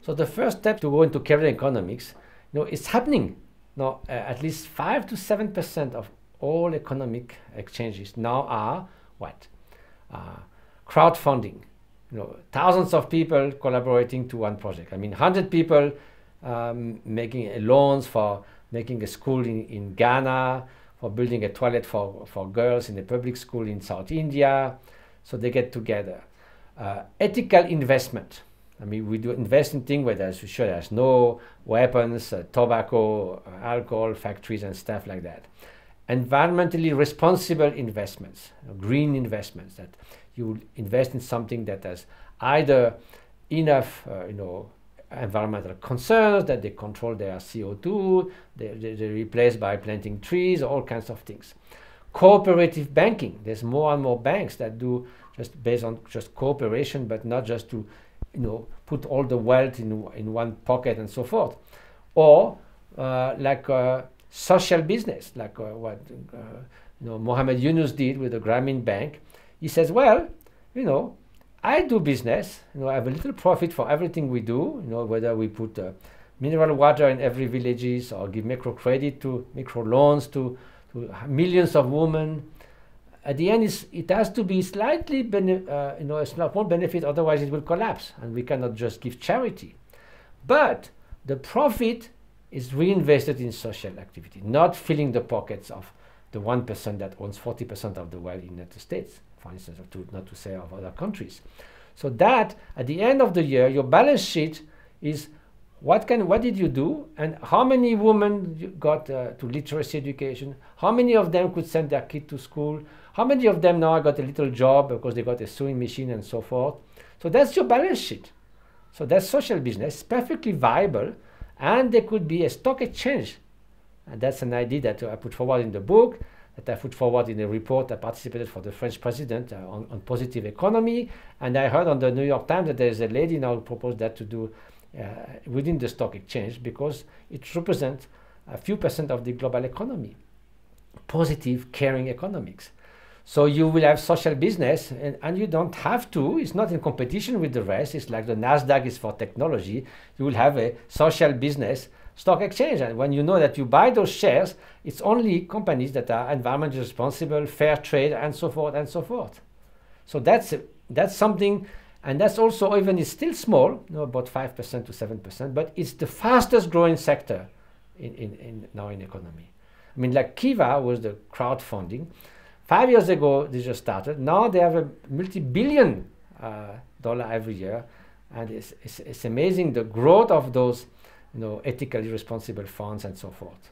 So the first step to go into career economics, it's happening. At least 5 to 7% of all economic exchanges now are what? Crowdfunding. Thousands of people collaborating to one project. 100 people making loans for making a school in Ghana, for building a toilet for girls in a public school in South India. So they get together. Ethical investment. We do invest in things where there's no weapons, tobacco, alcohol factories and stuff like that. Environmentally responsible investments, green investments, that you invest in something that has either enough, environmental concerns, that they control their CO2, they're replaced by planting trees, all kinds of things. Cooperative banking. There's more and more banks that do just based on just cooperation, but not just to put all the wealth in one pocket and so forth. Or social business, like what Mohammed Yunus did with the Grameen Bank. He says, well, I do business, I have a little profit for everything we do, whether we put mineral water in every villages or give micro loans to millions of women. At the end, it has to be slightly, a small benefit, otherwise it will collapse, and we cannot just give charity. But the profit is reinvested in social activity, not filling the pockets of the 1% that owns 40% of the wealth in the United States, for instance, not to say of other countries. So that, at the end of the year, your balance sheet is what did you do, and how many women you got to literacy education, how many of them could send their kid to school, how many of them now got a little job because they got a sewing machine and so forth. So that's your balance sheet. So that's social business, perfectly viable, and there could be a stock exchange. And that's an idea that I put forward in the book, that I put forward in a report I participated for the French president on positive economy. And I heard on the New York Times that there's a lady now who proposed that to do within the stock exchange, because it represents a few percent of the global economy. Positive, caring economics. So you will have social business, and you don't have to, it's not in competition with the rest, it's like the NASDAQ is for technology. You will have a social business stock exchange, and when you know that you buy those shares, it's only companies that are environmentally responsible, fair trade, and so forth and so forth. So that's something, and that's also, even it's still small, about 5% to 7%, but it's the fastest growing sector now in economy. Like Kiva was the crowdfunding. 5 years ago, they just started. Now they have a multi-billion dollar every year, and it's amazing the growth of those, ethically responsible funds and so forth.